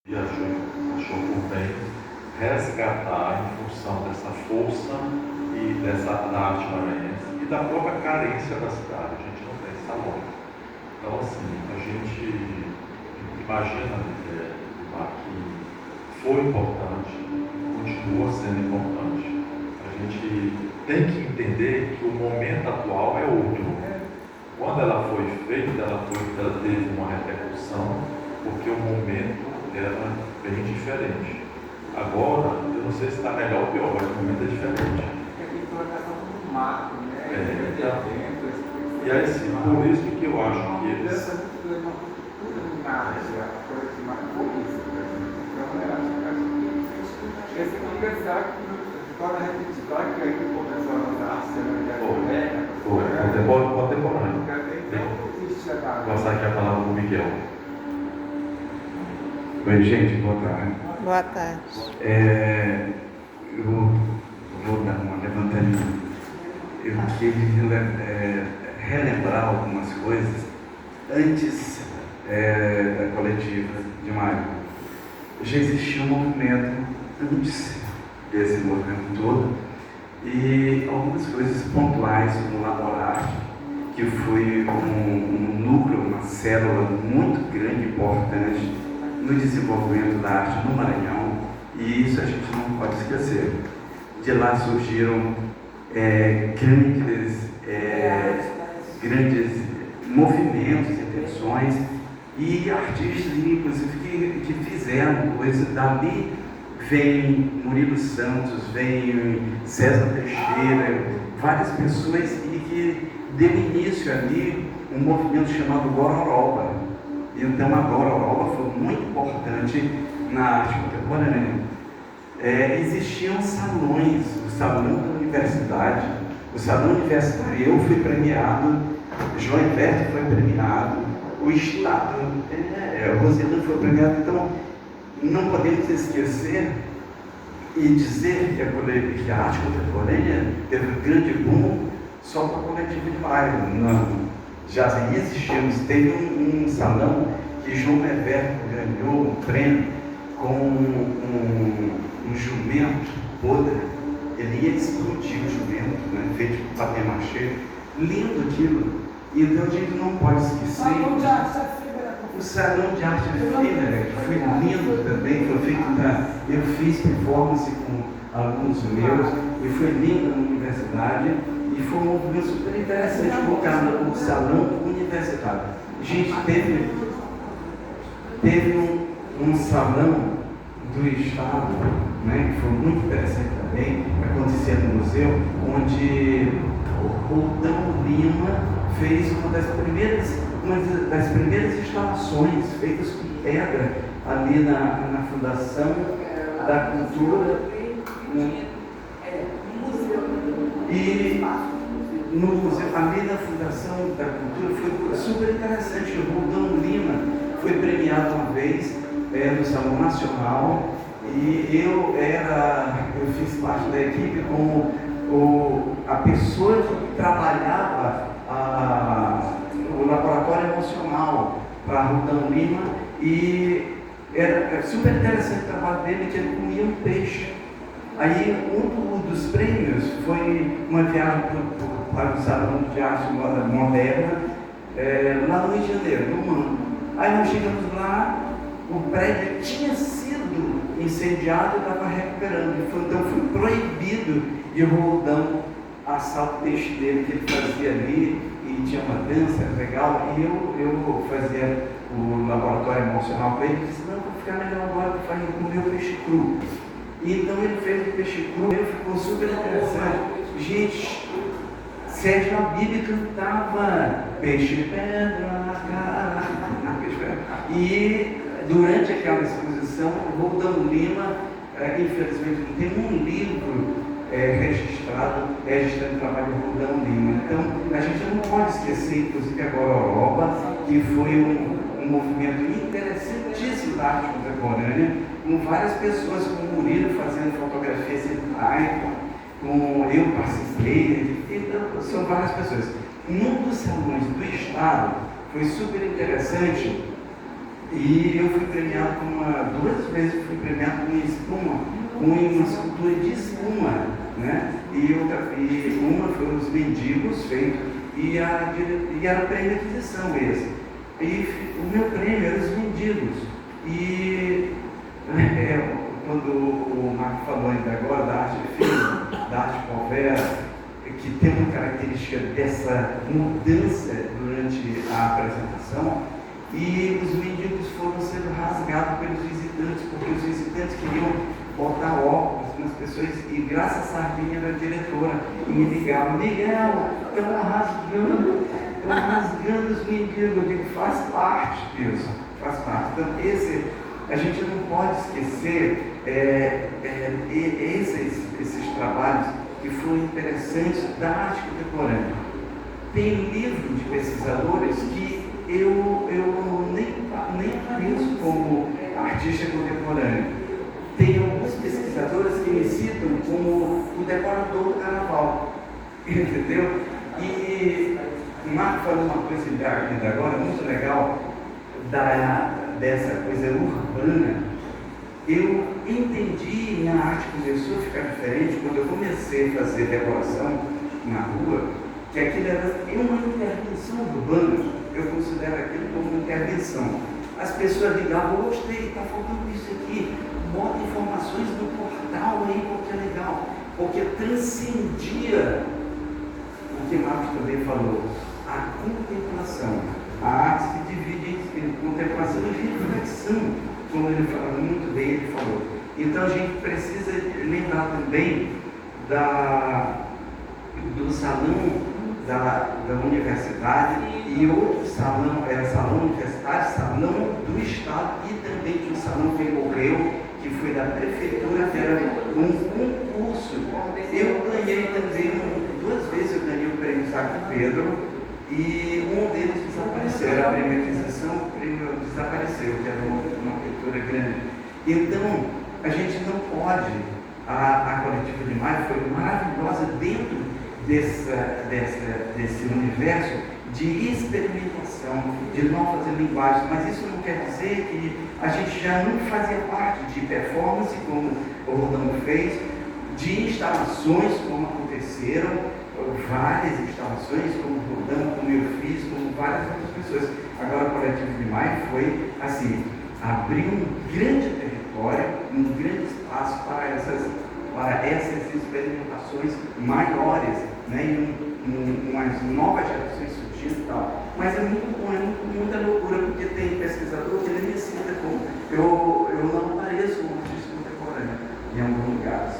E achou por bem resgatar em função dessa força e dessa arte maranhense e da própria carência da cidade. A gente não tem salões. Então, assim, a gente imagina que foi importante, continua sendo importante. A gente tem que entender que o momento atual é outro. Quando ela foi feita, ela teve uma repercussão, porque o momento era bem diferente. Agora, eu não sei se está melhor ou pior, mas o momento é diferente. E aí, sim, por isso que eu acho que eles... Contemporâneo. Vou passar aqui a palavra para o Miguel. Oi, gente, boa tarde. Boa tarde. Eu vou dar uma levantadinha. Eu queria relembrar algumas coisas antes da coletiva de maio. Já existia um movimento antes desse movimento todo e algumas coisas pontuais no Laborarte, que foi um núcleo, uma célula muito grande e importante no desenvolvimento da arte no Maranhão, e isso a gente não pode esquecer. De lá surgiram grandes movimentos, intenções e artistas, inclusive, que fizeram coisas. Dali vem Murilo Santos, vem César Teixeira, várias pessoas, e que deu início ali um movimento chamado Gororoba. Então a Gororoba foi muito importante na arte contemporânea. Existiam salões, o Salão da Universidade, o Salão Universitário, eu fui premiado, João Inverto foi premiado, o Estado, Rosilã foi premiado. Então não podemos esquecer e dizer que a arte contemporânea teve um grande boom só para a coletiva de bairro. Não. Já existimos, teve um salão que João Neverto ganhou um prêmio com um jumento podre. Ele ia explodir o jumento, né, feito de papel machê. Lindo aquilo. Então a gente não pode esquecer. O Salão de Arte Efêmera, que foi lindo também, foi feito eu fiz performance com alunos meus, e foi lindo na universidade. E foi um movimento super interessante colocar no salão universitário. A gente teve um salão do Estado, né, que foi muito interessante também, que acontecia no museu, onde o Roldão Lima fez uma das primeiras instalações feitas com pedra ali na Fundação da Cultura. E no museu, ali na Fundação da Cultura, foi super interessante. O Roldão Lima foi premiado uma vez no Salão Nacional, e eu fiz parte da equipe como a pessoa que trabalhava o laboratório emocional para Roldão Lima, e era super interessante o trabalho dele, que ele comia um peixe. Aí um dos prêmios foi uma viagem para o Salão de Arte Moderna, lá no Rio de Janeiro, no Mano. Aí nós chegamos lá, o prédio tinha sido incendiado e estava recuperando. Então foi proibido de Roldão assar o peixe dele, que ele fazia ali, e tinha uma dança legal. E eu fazia o laboratório emocional com ele, e disse: não, vou ficar melhor agora para comer o peixe cru. Então ele fez o peixe cru, ele ficou super interessante. Gente, Sérgio Abib cantava peixe pedra, cara, peixe pedra. E durante aquela exposição, o Roldão Lima, infelizmente, não tem um livro registrando o trabalho do Roldão Lima. Então a gente não pode esquecer, inclusive, a Gororoba, que foi um movimento interessantíssimo da arte contemporânea, com várias pessoas, com o Murilo fazendo fotografias em Python, com eu participei, então são várias pessoas. Num dos salões do Estado foi super interessante, E eu fui premiado duas vezes fui premiado com espuma, com uma escultura de espuma, né? E uma foi Os Mendigos, feito, e era prêmio de aquisição esse. E o meu prêmio era Os Mendigos. E quando o Marco falou ainda agora da arte de filme, da arte povera, que tem uma característica dessa mudança durante a apresentação, e os mendigos foram sendo rasgados pelos visitantes, porque os visitantes queriam botar óculos nas pessoas, e graças a Sardinha era a diretora, e me ligava: Miguel, estão rasgando os mendigos. Eu digo: faz parte disso, faz parte. Então a gente não pode esquecer esses trabalhos que foram interessantes da arte contemporânea. Tem livro de pesquisadores que eu nem penso como artista contemporâneo. Tem alguns pesquisadores que me citam como o decorador do carnaval, entendeu? E o Marco falou uma coisa ainda agora muito legal, dessa coisa urbana. Eu entendi, minha arte começou a ficar diferente quando eu comecei a fazer decoração na rua, que aquilo era uma intervenção urbana. Eu considero aquilo como uma intervenção. As pessoas ligavam: eu gostei, está faltando isso aqui, bota informações no portal aí, porque é legal, porque transcendia o que Marcos também falou, a contemplação, a arte que divide em contemplação e reflexão, como ele falou muito bem, ele falou. Então a gente precisa lembrar também do salão da universidade, e outro salão era salão universitário, salão do Estado, e também de um salão que ocorreu, que foi da prefeitura, que era um concurso. Eu ganhei também, duas vezes eu ganhei o prêmio Sacro Pedro, e um deles desapareceu, era a privatização, o prêmio desapareceu, que era uma pintura grande. Então, a gente não pode, a Coletiva de Maio foi maravilhosa dentro desse universo de experimentação, de novas linguagens, mas isso não quer dizer que a gente já não fazia parte de performance, como o Rodão fez, de instalações, como aconteceram, várias instalações, como o Rodão, como eu fiz, como várias outras pessoas. Agora, o Coletivo de Maio foi assim, abrir um grande território, um grande espaço para essas experimentações maiores, né? E umas novas gerações surgindo e tal. Mas é muito bom, muita loucura, porque tem pesquisador que ele me cita como eu não pareço um artista contemporâneo em alguns lugares.